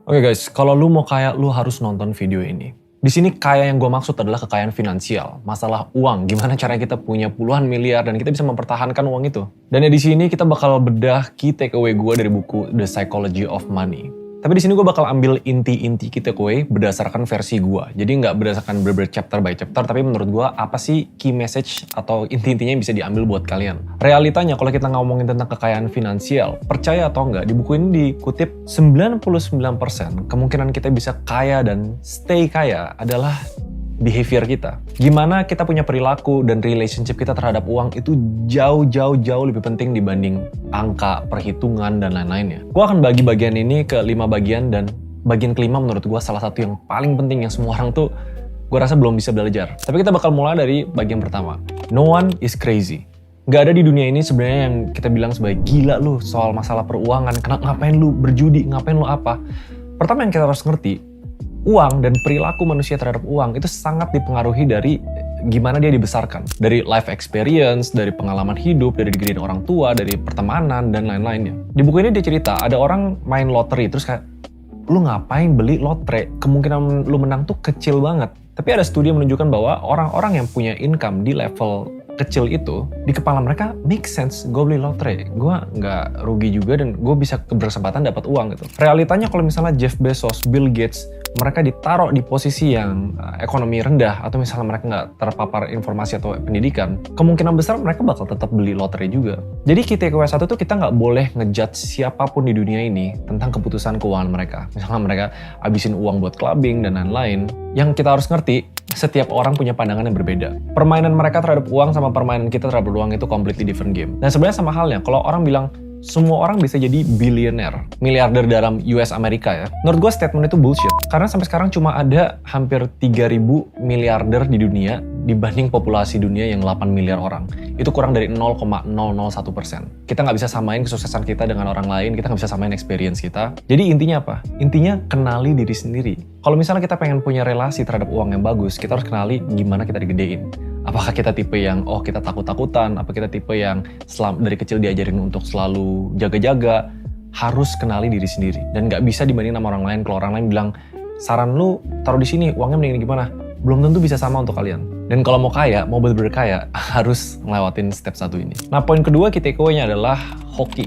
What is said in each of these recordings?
Oke guys, kalau lu mau kaya, lu harus nonton video ini. Di sini kaya yang gue maksud adalah kekayaan finansial, masalah uang, gimana caranya kita punya puluhan miliar dan kita bisa mempertahankan uang itu. Dan ya di sini kita bakal bedah key takeaway gue dari buku The Psychology of Money. Tapi di sini gue bakal ambil inti-inti key takeaway berdasarkan versi gue. Jadi nggak berdasarkan bener-bener chapter by chapter, tapi menurut gue apa sih key message atau inti-intinya yang bisa diambil buat kalian. Realitanya kalau kita ngomongin tentang kekayaan finansial, percaya atau enggak, di buku ini dikutip 99% kemungkinan kita bisa kaya dan stay kaya adalah behavior kita. Gimana kita punya perilaku dan relationship kita terhadap uang itu jauh lebih penting dibanding angka, perhitungan, dan lain-lainnya. Gue akan bagi bagian ini ke 5 bagian dan bagian kelima menurut gue salah satu yang paling penting yang semua orang tuh gue rasa belum bisa belajar. Tapi kita bakal mulai dari bagian pertama. No one is crazy. Gak ada di dunia ini sebenarnya yang kita bilang sebagai gila lu soal masalah peruangan. Ngapain lu berjudi, ngapain lu apa. Pertama yang kita harus ngerti, uang dan perilaku manusia terhadap uang itu sangat dipengaruhi dari gimana dia dibesarkan. Dari life experience, dari pengalaman hidup, dari digediin orang tua, dari pertemanan, dan lain-lainnya. Di buku ini dia cerita, ada orang main loteri, terus kayak, lu ngapain beli lotre? Kemungkinan lu menang tuh kecil banget. Tapi ada studi yang menunjukkan bahwa orang-orang yang punya income di level kecil itu, di kepala mereka make sense, gue beli lotre, gue nggak rugi juga dan gue bisa berkesempatan dapat uang gitu. Realitanya kalau misalnya Jeff Bezos, Bill Gates, mereka ditaruh di posisi yang ekonomi rendah atau misalnya mereka nggak terpapar informasi atau pendidikan, kemungkinan besar mereka bakal tetap beli lotre juga. Jadi key takeaway 1 tuh kita nggak boleh ngejudge siapapun di dunia ini tentang keputusan keuangan mereka. Misalnya mereka habisin uang buat clubbing dan lain-lain. Yang kita harus ngerti, setiap orang punya pandangan yang berbeda. Permainan mereka terhadap uang sama permainan kita terhadap uang itu completely different game. Dan sebenarnya sama halnya, kalau orang bilang semua orang bisa jadi billionaire, miliarder dalam US Amerika ya. Menurut gue statement itu bullshit. Karena sampai sekarang cuma ada hampir 3.000 miliarder di dunia dibanding populasi dunia yang 8 miliar orang. Itu kurang dari 0,001%. Kita nggak bisa samain kesuksesan kita dengan orang lain, kita nggak bisa samain experience kita. Jadi intinya apa? Intinya kenali diri sendiri. Kalau misalnya kita pengen punya relasi terhadap uang yang bagus, kita harus kenali gimana kita digedein. Apakah kita tipe yang, kita takut-takutan, apa kita tipe yang dari kecil diajarin untuk selalu jaga-jaga, harus kenali diri sendiri. Dan nggak bisa dibanding sama orang lain. Kalau orang lain bilang, saran lu taruh di sini, uangnya mending gimana? Belum tentu bisa sama untuk kalian. Dan kalau mau kaya, mau bener-bener kaya, harus ngelewatin step 1 ini. Nah, poin kedua key takeaway-nya adalah hoki.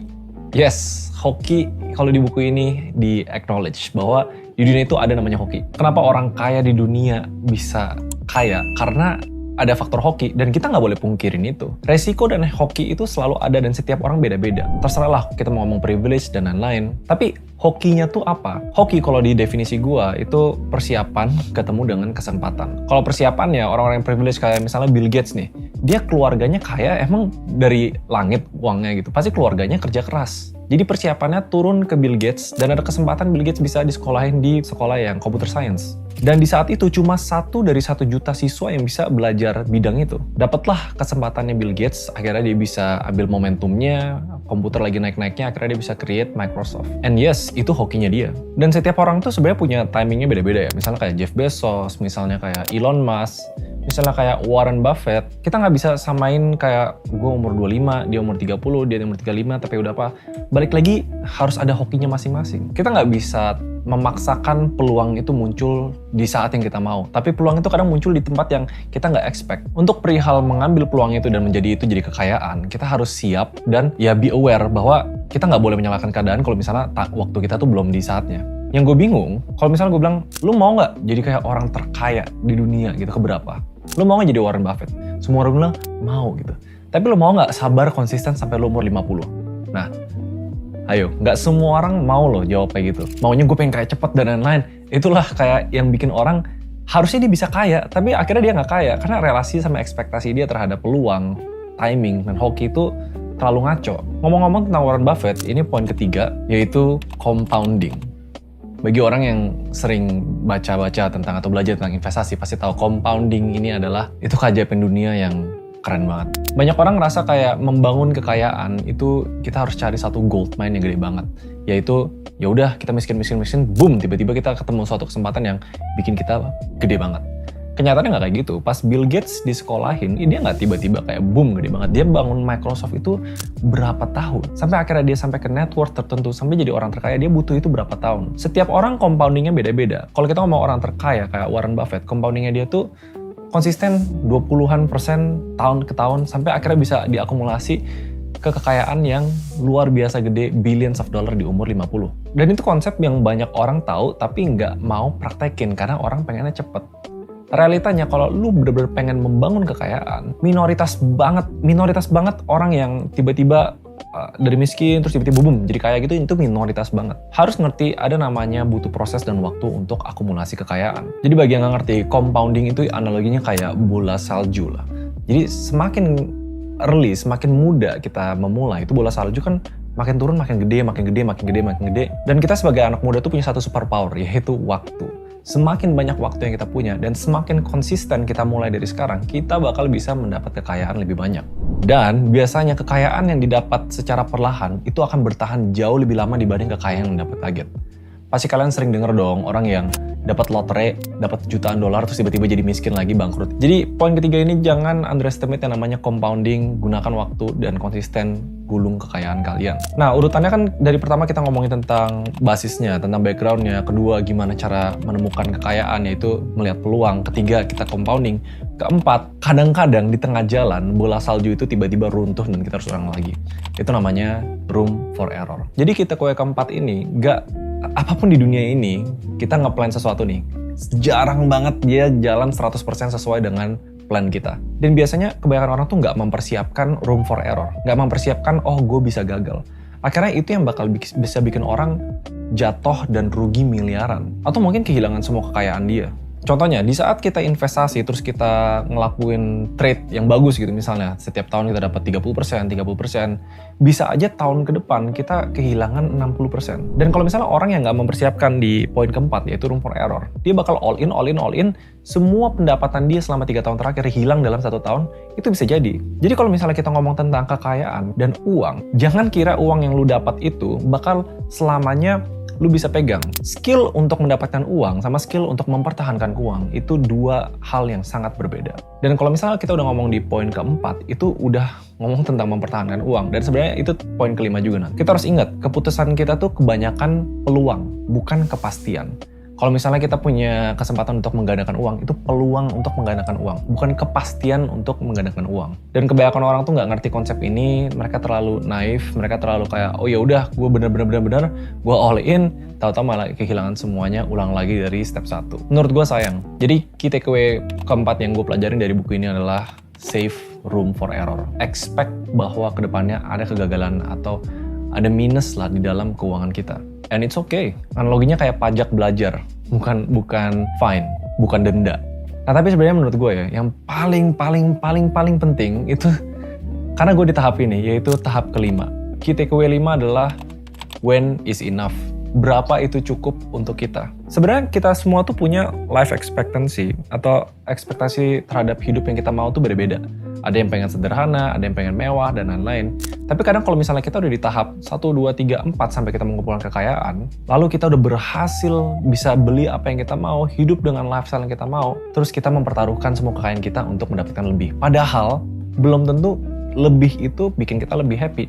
Yes, hoki kalau di buku ini di acknowledge bahwa di dunia itu ada namanya hoki. Kenapa orang kaya di dunia bisa kaya? Karena ada faktor hoki, dan kita nggak boleh pungkirin itu. Resiko dan hoki itu selalu ada dan setiap orang beda-beda. Terserah lah kita mau ngomong privilege dan lain-lain. Tapi hokinya tuh apa? Hoki kalau di definisi gua itu persiapan ketemu dengan kesempatan. Kalau persiapan ya orang-orang yang privilege kayak misalnya Bill Gates nih, dia keluarganya kaya emang dari langit uangnya gitu. Pasti keluarganya kerja keras. Jadi persiapannya turun ke Bill Gates dan ada kesempatan Bill Gates bisa disekolahin di sekolah yang computer science. Dan di saat itu cuma 1 dari 1 juta siswa yang bisa belajar bidang itu. Dapatlah kesempatannya Bill Gates, akhirnya dia bisa ambil momentumnya, komputer lagi naik-naiknya, akhirnya dia bisa create Microsoft. And yes, itu hokinya dia. Dan setiap orang tuh sebenarnya punya timingnya beda-beda ya. Misalnya kayak Jeff Bezos, misalnya kayak Elon Musk, misalnya kayak Warren Buffett. Kita nggak bisa samain kayak gue umur 25, dia umur 30, dia umur 35, tapi udah apa. Balik lagi, harus ada hokinya masing-masing. Kita nggak bisa memaksakan peluang itu muncul di saat yang kita mau. Tapi peluang itu kadang muncul di tempat yang kita nggak expect. Untuk perihal mengambil peluang itu dan menjadi itu jadi kekayaan, kita harus siap dan ya be aware bahwa kita nggak boleh menyalahkan keadaan kalau misalnya waktu kita tuh belum di saatnya. Yang gue bingung, kalau misalnya gue bilang, lu mau nggak jadi kayak orang terkaya di dunia gitu, keberapa? Lu mau nggak jadi Warren Buffett? Semua orang bilang, mau gitu. Tapi lu mau nggak sabar konsisten sampai lu umur 50? Nah, ayo, nggak semua orang mau loh jawab kayak gitu. Maunya gue pengen kaya cepet dan lain-lain. Itulah kayak yang bikin orang, harusnya dia bisa kaya, tapi akhirnya dia nggak kaya. Karena relasi sama ekspektasi dia terhadap peluang, timing, dan hoki itu terlalu ngaco. Ngomong-ngomong tentang Warren Buffett, ini poin ketiga, yaitu compounding. Bagi orang yang sering baca-baca tentang atau belajar tentang investasi, pasti tahu compounding ini adalah itu keajaiban dunia yang keren banget. Banyak orang ngerasa kayak membangun kekayaan itu kita harus cari satu gold mine yang gede banget. Yaitu ya udah kita miskin, boom, tiba-tiba kita ketemu suatu kesempatan yang bikin kita gede banget. Kenyataannya nggak kayak gitu. Pas Bill Gates disekolahin, dia nggak tiba-tiba kayak boom gede banget. Dia bangun Microsoft itu berapa tahun. Sampai akhirnya dia sampai ke net worth tertentu, sampai jadi orang terkaya, dia butuh itu berapa tahun. Setiap orang compoundingnya beda-beda. Kalau kita ngomong orang terkaya kayak Warren Buffett, compoundingnya dia tuh konsisten 20-an% tahun ke tahun, sampai akhirnya bisa diakumulasi ke kekayaan yang luar biasa gede, billions of dollar di umur 50. Dan itu konsep yang banyak orang tahu tapi nggak mau praktekin karena orang pengennya cepet. Realitanya kalau lu bener-bener pengen membangun kekayaan, minoritas banget orang yang tiba-tiba dari miskin terus tiba-tiba boom jadi kaya gitu, itu minoritas banget. Harus ngerti ada namanya butuh proses dan waktu untuk akumulasi kekayaan. Jadi bagi yang nggak ngerti, compounding itu analoginya kayak bola salju lah. Jadi semakin early, semakin muda kita memulai, itu bola salju kan makin turun makin gede. Dan kita sebagai anak muda tuh punya satu superpower, yaitu waktu. Semakin banyak waktu yang kita punya dan semakin konsisten kita mulai dari sekarang, kita bakal bisa mendapat kekayaan lebih banyak. Dan biasanya kekayaan yang didapat secara perlahan itu akan bertahan jauh lebih lama dibanding kekayaan yang dapat target. Pasti kalian sering denger dong orang yang dapat lotre, dapat jutaan dolar terus tiba-tiba jadi miskin lagi, bangkrut. Jadi poin ketiga ini, jangan underestimate yang namanya compounding, gunakan waktu dan konsisten gulung kekayaan kalian. Nah, urutannya kan dari pertama kita ngomongin tentang basisnya, tentang backgroundnya, kedua gimana cara menemukan kekayaan, yaitu melihat peluang, ketiga kita compounding, keempat kadang-kadang di tengah jalan bola salju itu tiba-tiba runtuh dan kita harus ulang lagi. Itu namanya room for error. Jadi kita ke keempat ini, apapun di dunia ini, kita nge-plan sesuatu nih, jarang banget dia jalan 100% sesuai dengan plan kita. Dan biasanya kebanyakan orang tuh nggak mempersiapkan room for error. Nggak mempersiapkan, gue bisa gagal. Akhirnya itu yang bakal bisa bikin orang jatuh dan rugi miliaran. Atau mungkin kehilangan semua kekayaan dia. Contohnya, di saat kita investasi, terus kita ngelakuin trade yang bagus gitu, misalnya setiap tahun kita dapat 30%, bisa aja tahun ke depan kita kehilangan 60%. Dan kalau misalnya orang yang nggak mempersiapkan di poin keempat, yaitu room for error, dia bakal all in, semua pendapatan dia selama 3 tahun terakhir hilang dalam 1 tahun, itu bisa jadi. Jadi kalau misalnya kita ngomong tentang kekayaan dan uang, jangan kira uang yang lu dapat itu bakal selamanya lu bisa pegang. Skill untuk mendapatkan uang sama skill untuk mempertahankan uang itu dua hal yang sangat berbeda. Dan kalau misalnya kita udah ngomong di poin keempat, itu udah ngomong tentang mempertahankan uang. Dan sebenarnya itu poin kelima juga nanti. Kita harus ingat, keputusan kita tuh kebanyakan peluang, bukan kepastian. Kalau misalnya kita punya kesempatan untuk menggandakan uang, itu peluang untuk menggandakan uang, bukan kepastian untuk menggandakan uang. Dan kebanyakan orang tuh nggak ngerti konsep ini, mereka terlalu naif, mereka terlalu kayak, oh ya udah, gue bener-bener, gue all in, tahu-tahu malah kehilangan semuanya, ulang lagi dari step 1. Menurut gue sayang. Jadi key takeaway keempat yang gue pelajarin dari buku ini adalah save room for error. Expect bahwa kedepannya ada kegagalan atau ada minus lah di dalam keuangan kita. And it's okay. Analoginya kayak pajak belajar, bukan fine, bukan denda. Nah, tapi sebenarnya menurut gue ya, yang paling penting itu, karena gue di tahap ini, yaitu tahap kelima. Key takeaway 5 adalah when is enough. Berapa itu cukup untuk kita? Sebenarnya kita semua tuh punya life expectancy atau ekspektasi terhadap hidup yang kita mau tuh beda-beda. Ada yang pengen sederhana, ada yang pengen mewah, dan lain-lain. Tapi kadang kalau misalnya kita udah di tahap 1, 2, 3, 4 sampai kita mengumpulkan kekayaan, lalu kita udah berhasil bisa beli apa yang kita mau, hidup dengan lifestyle yang kita mau, terus kita mempertaruhkan semua kekayaan kita untuk mendapatkan lebih. Padahal, belum tentu lebih itu bikin kita lebih happy.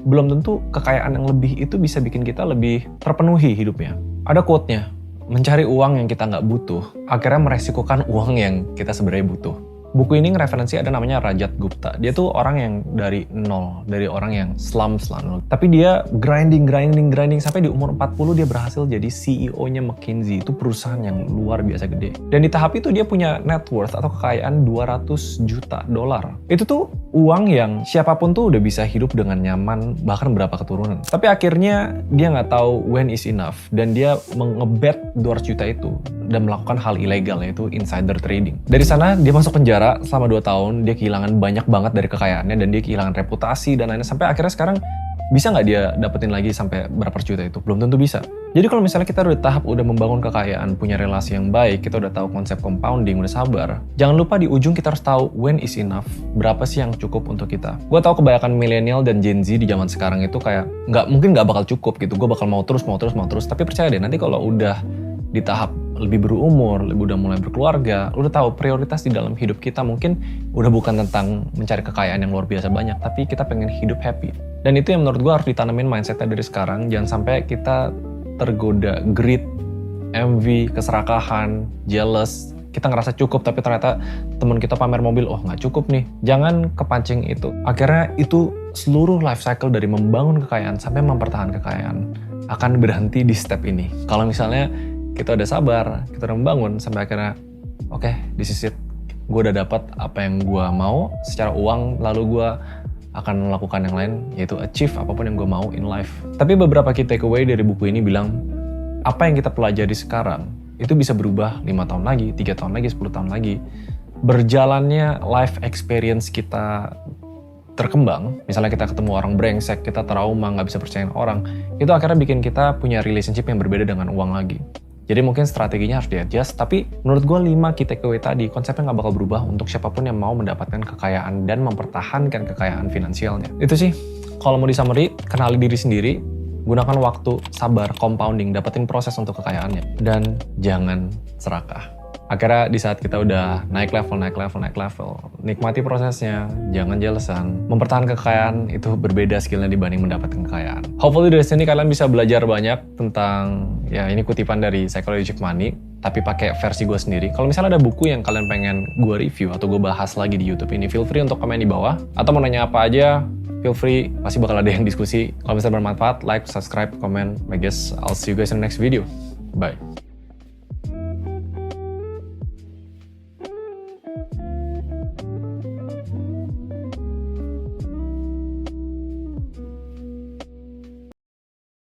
Belum tentu kekayaan yang lebih itu bisa bikin kita lebih terpenuhi hidupnya. Ada quote-nya, mencari uang yang kita nggak butuh, akhirnya meresikokan uang yang kita sebenarnya butuh. Buku ini ngereferensi ada namanya Rajat Gupta. Dia tuh orang yang dari nol, dari orang yang slums lah. Tapi dia grinding sampai di umur 40 dia berhasil jadi CEO-nya McKinsey. Itu perusahaan yang luar biasa gede. Dan di tahap itu dia punya net worth atau kekayaan $200 juta. Itu tuh uang yang siapapun tuh udah bisa hidup dengan nyaman, bahkan berapa keturunan. Tapi akhirnya dia nggak tahu when is enough. Dan dia ngebet 200 juta itu dan melakukan hal ilegal, yaitu insider trading. Dari sana dia masuk penjara selama 2 tahun, dia kehilangan banyak banget dari kekayaannya dan dia kehilangan reputasi dan lainnya, sampai akhirnya sekarang bisa nggak dia dapetin lagi sampai berapa juta itu? Belum tentu bisa. Jadi kalau misalnya kita udah tahap udah membangun kekayaan, punya relasi yang baik, kita udah tahu konsep compounding, udah sabar, jangan lupa di ujung kita harus tahu when is enough, berapa sih yang cukup untuk kita. Gue tahu kebanyakan milenial dan Gen Z di zaman sekarang itu kayak mungkin nggak bakal cukup gitu, gue bakal mau terus, tapi percaya deh nanti kalau udah di tahap lebih berumur, udah mulai berkeluarga, lu udah tahu prioritas di dalam hidup kita mungkin udah bukan tentang mencari kekayaan yang luar biasa banyak, tapi kita pengen hidup happy. Dan itu yang menurut gue harus ditanamin mindsetnya dari sekarang. Jangan sampai kita tergoda greed, envy, keserakahan, jealous. Kita ngerasa cukup tapi ternyata temen kita pamer mobil, oh nggak cukup nih. Jangan kepancing itu. Akhirnya itu seluruh life cycle dari membangun kekayaan sampai mempertahankan kekayaan akan berhenti di step ini. Kalau misalnya kita udah sabar, kita udah membangun sampai akhirnya oke, this is it. Gue udah dapat apa yang gue mau secara uang, lalu gue akan melakukan yang lain, yaitu achieve apapun yang gue mau in life. Tapi beberapa key takeaway dari buku ini bilang, apa yang kita pelajari sekarang, itu bisa berubah 5 tahun lagi, 3 tahun lagi, 10 tahun lagi. Berjalannya life experience kita terkembang, misalnya kita ketemu orang brengsek, kita trauma, nggak bisa percayain orang, itu akhirnya bikin kita punya relationship yang berbeda dengan uang lagi. Jadi mungkin strateginya harus di-adjust, tapi menurut gue 5 key takeaway tadi, konsepnya nggak bakal berubah untuk siapapun yang mau mendapatkan kekayaan dan mempertahankan kekayaan finansialnya. Itu sih, kalau mau di-summary, kenali diri sendiri, gunakan waktu, sabar, compounding, dapetin proses untuk kekayaannya, dan jangan serakah. Akhirnya di saat kita udah naik level, nikmati prosesnya, jangan jealousan. Mempertahankan kekayaan itu berbeda skillnya dibanding mendapatkan kekayaan. Hopefully dari sini kalian bisa belajar banyak tentang, ya ini kutipan dari Psychological Money, tapi pakai versi gue sendiri. Kalau misalnya ada buku yang kalian pengen gue review atau gue bahas lagi di YouTube ini, feel free untuk komen di bawah. Atau mau nanya apa aja, feel free, pasti bakal ada yang diskusi. Kalau misalnya bermanfaat, like, subscribe, comment. I guess I'll see you guys in the next video. Bye.